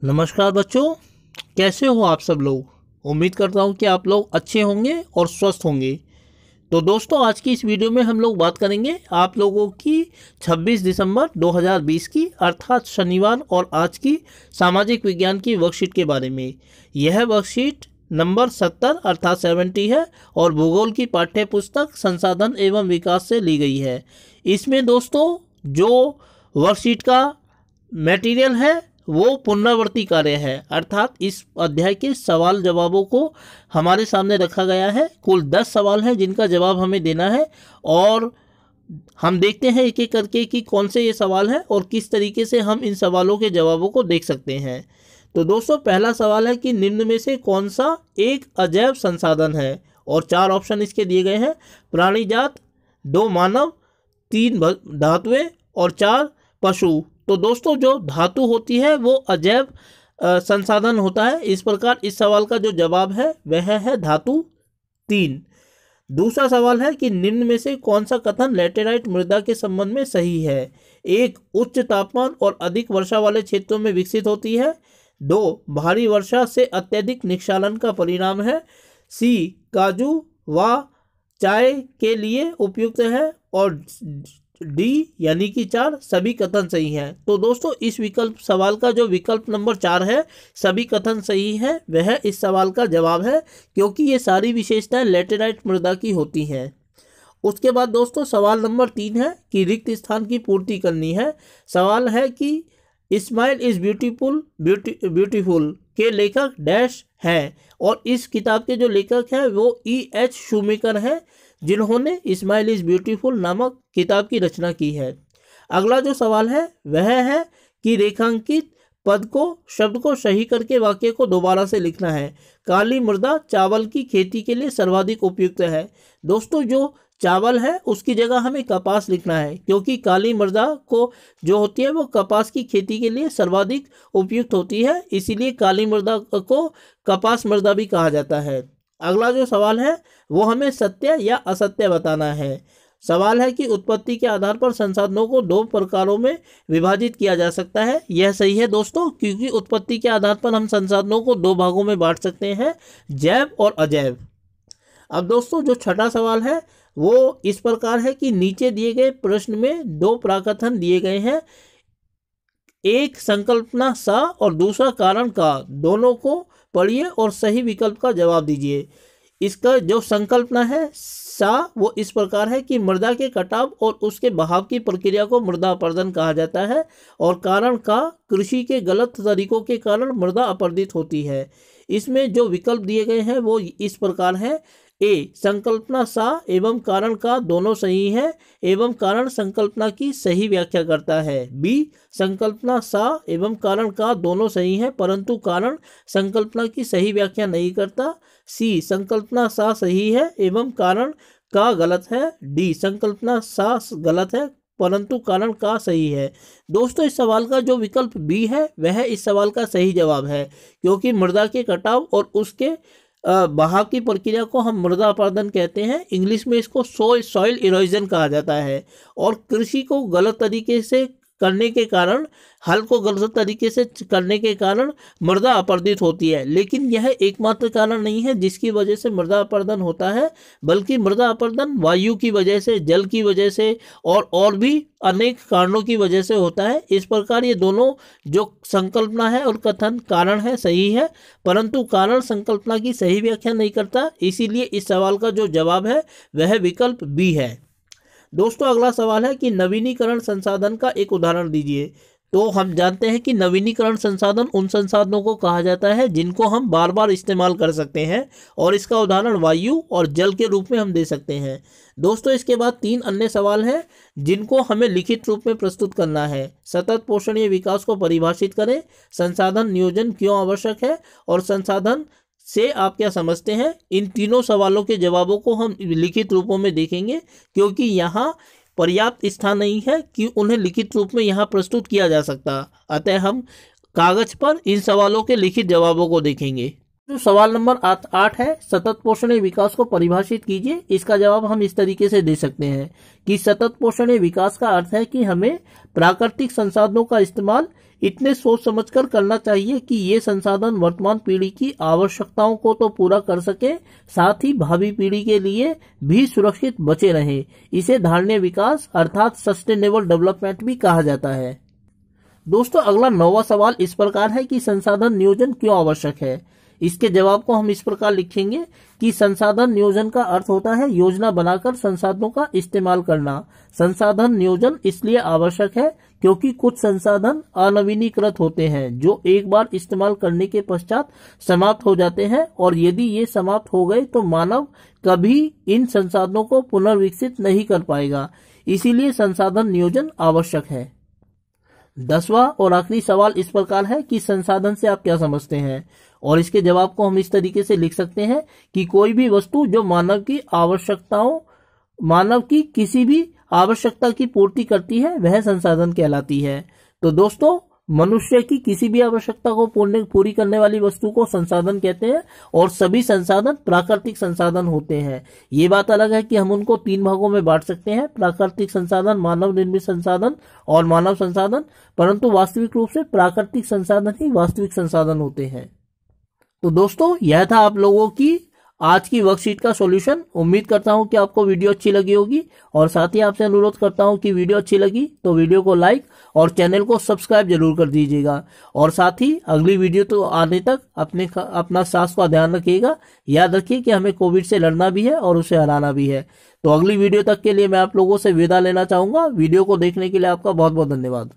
नमस्कार बच्चों, कैसे हो आप सब लोग। उम्मीद करता हूँ कि आप लोग अच्छे होंगे और स्वस्थ होंगे। तो दोस्तों, आज की इस वीडियो में हम लोग बात करेंगे आप लोगों की 26 दिसंबर 2020 की अर्थात शनिवार और आज की सामाजिक विज्ञान की वर्कशीट के बारे में। यह वर्कशीट नंबर 70 अर्थात 70 है और भूगोल की पाठ्य पुस्तक संसाधन एवं विकास से ली गई है। इसमें दोस्तों जो वर्कशीट का मटेरियल है वो पुनरावृत्ति कार्य है, अर्थात इस अध्याय के सवाल जवाबों को हमारे सामने रखा गया है। कुल 10 सवाल हैं जिनका जवाब हमें देना है और हम देखते हैं एक एक करके कि कौन से ये सवाल हैं और किस तरीके से हम इन सवालों के जवाबों को देख सकते हैं। तो दोस्तों, पहला सवाल है कि निम्न में से कौन सा एक अजैव संसाधन है, और 4 ऑप्शन इसके दिए गए हैं। प्राणी जात, 2 मानव, 3 धातुएं और 4 पशु। तो दोस्तों, जो धातु होती है वो अजैव संसाधन होता है। इस प्रकार इस सवाल का जो जवाब है वह है धातु 3। दूसरा सवाल है कि निम्न में से कौन सा कथन लैटेराइट मृदा के संबंध में सही है। 1 उच्च तापमान और अधिक वर्षा वाले क्षेत्रों में विकसित होती है। 2 भारी वर्षा से अत्यधिक निक्षालन का परिणाम है। सी काजू व चाय के लिए उपयुक्त है। और डी यानी कि 4 सभी कथन सही हैं। तो दोस्तों, इस विकल्प सवाल का जो विकल्प नंबर 4 है सभी कथन सही है, वह इस सवाल का जवाब है, क्योंकि ये सारी विशेषताएं लैटेराइट मृदा की होती हैं। उसके बाद दोस्तों सवाल नंबर 3 है कि रिक्त स्थान की पूर्ति करनी है। सवाल है कि इस्माइल इज ब्यूटीफुल के लेखक डैश हैं, और इस किताब के जो लेखक हैं वो E.H. शूमेकर हैं, जिन्होंने इस्माइल इज ब्यूटीफुल नामक किताब की रचना की है। अगला जो सवाल है वह है कि रेखांकित पद को शब्द को सही करके वाक्य को दोबारा से लिखना है। काली मृदा चावल की खेती के लिए सर्वाधिक उपयुक्त है। दोस्तों, जो चावल है उसकी जगह हमें कपास लिखना है, क्योंकि काली मृदा को जो होती है वो कपास की खेती के लिए सर्वाधिक उपयुक्त होती है, इसीलिए काली मृदा को कपास मृदा भी कहा जाता है। अगला जो सवाल है वो हमें सत्य या असत्य बताना है। सवाल है कि उत्पत्ति के आधार पर संसाधनों को 2 प्रकारों में विभाजित किया जा सकता है। यह सही है दोस्तों, क्योंकि उत्पत्ति के आधार पर हम संसाधनों को 2 भागों में बांट सकते हैं, जैव और अजैव। अब दोस्तों, जो छठा सवाल है वो इस प्रकार है कि नीचे दिए गए प्रश्न में 2 प्राकथन दिए गए हैं, एक संकल्पना सा और दूसरा कारण का। दोनों को पढ़िए और सही विकल्प का जवाब दीजिए। इसका जो संकल्पना है सा वो इस प्रकार है कि मृदा के कटाव और उसके बहाव की प्रक्रिया को मृदा अपरदन कहा जाता है, और कारण का कृषि के गलत तरीकों के कारण मृदा अपरदित होती है। इसमें जो विकल्प दिए गए हैं वो इस प्रकार है। ए संकल्पना सा एवं कारण का दोनों सही है एवं कारण संकल्पना की सही व्याख्या करता है। बी संकल्पना सा एवं कारण का दोनों सही है परंतु कारण संकल्पना की सही व्याख्या नहीं करता। सी संकल्पना सा सही है एवं कारण का गलत है। डी संकल्पना सा गलत है परंतु कारण का सही है। दोस्तों, इस सवाल का जो विकल्प बी है वह इस सवाल का सही जवाब है, क्योंकि मृदा के कटाव और उसके बहाव की प्रक्रिया को हम मृदा अपरदन कहते हैं। इंग्लिश में इसको सॉइल इरोजन कहा जाता है, और कृषि को गलत तरीके से करने के कारण, हल को गलत तरीके से करने के कारण मृदा अपरदित होती है। लेकिन यह एकमात्र कारण नहीं है जिसकी वजह से मृदा अपरदन होता है, बल्कि मृदा अपरदन वायु की वजह से, जल की वजह से और भी अनेक कारणों की वजह से होता है। इस प्रकार ये दोनों जो संकल्पना है और कथन कारण है सही है, परंतु कारण संकल्पना की सही व्याख्या नहीं करता, इसीलिए इस सवाल का जो जवाब है वह विकल्प बी है। दोस्तों, अगला सवाल है कि नवीनीकरण संसाधन का एक उदाहरण दीजिए। तो हम जानते हैं कि नवीनीकरण संसाधन उन संसाधनों को कहा जाता है जिनको हम बार बार इस्तेमाल कर सकते हैं, और इसका उदाहरण वायु और जल के रूप में हम दे सकते हैं। दोस्तों, इसके बाद 3 अन्य सवाल हैं जिनको हमें लिखित रूप में प्रस्तुत करना है। सतत पोषणीय विकास को परिभाषित करें, संसाधन नियोजन क्यों आवश्यक है, और संसाधन से आप क्या समझते हैं। इन तीनों सवालों के जवाबों को हम लिखित रूपों में देखेंगे, क्योंकि यहाँ पर्याप्त स्थान नहीं है कि उन्हें लिखित रूप में यहाँ प्रस्तुत किया जा सकता। अतः हम कागज पर इन सवालों के लिखित जवाबों को देखेंगे। जो सवाल नंबर 8 है, सतत पोषणीय विकास को परिभाषित कीजिए। इसका जवाब हम इस तरीके से दे सकते हैं कि सतत पोषणीय विकास का अर्थ है कि हमें प्राकृतिक संसाधनों का इस्तेमाल इतने सोच समझकर करना चाहिए कि ये संसाधन वर्तमान पीढ़ी की आवश्यकताओं को तो पूरा कर सके, साथ ही भावी पीढ़ी के लिए भी सुरक्षित बचे रहें। इसे धारणीय विकास अर्थात सस्टेनेबल डेवलपमेंट भी कहा जाता है। दोस्तों, अगला 9वां सवाल इस प्रकार है कि संसाधन नियोजन क्यों आवश्यक है। इसके जवाब को हम इस प्रकार लिखेंगे कि संसाधन नियोजन का अर्थ होता है योजना बनाकर संसाधनों का इस्तेमाल करना। संसाधन नियोजन इसलिए आवश्यक है क्योंकि कुछ संसाधन अनवीनीकृत होते हैं जो एक बार इस्तेमाल करने के पश्चात समाप्त हो जाते हैं, और यदि ये समाप्त हो गए तो मानव कभी इन संसाधनों को पुनर्विकसित नहीं कर पाएगा। इसीलिए संसाधन नियोजन आवश्यक है। 10वां और आखिरी सवाल इस प्रकार है कि संसाधन से आप क्या समझते हैं, और इसके जवाब को हम इस तरीके से लिख सकते हैं कि कोई भी वस्तु जो मानव की किसी भी आवश्यकता की पूर्ति करती है वह संसाधन कहलाती है। तो दोस्तों, मनुष्य की किसी भी आवश्यकता को पूरी करने वाली वस्तु को संसाधन कहते हैं, और सभी संसाधन प्राकृतिक संसाधन होते हैं। ये बात अलग है कि हम उनको 3 भागों में बांट सकते हैं, प्राकृतिक संसाधन, मानव निर्मित संसाधन और मानव संसाधन, परंतु वास्तविक रूप से प्राकृतिक संसाधन ही वास्तविक संसाधन होते हैं। तो दोस्तों, यह था आप लोगों की आज की वर्कशीट का सॉल्यूशन। उम्मीद करता हूं कि आपको वीडियो अच्छी लगी होगी, और साथ ही आपसे अनुरोध करता हूं कि वीडियो अच्छी लगी तो वीडियो को लाइक और चैनल को सब्सक्राइब जरूर कर दीजिएगा। और साथ ही अगली वीडियो तो आने तक अपना स्वास्थ्य का ध्यान रखिएगा। याद रखिए कि हमें कोविड से लड़ना भी है और उसे हराना भी है। तो अगली वीडियो तक के लिए मैं आप लोगों से विदा लेना चाहूंगा। वीडियो को देखने के लिए आपका बहुत बहुत धन्यवाद।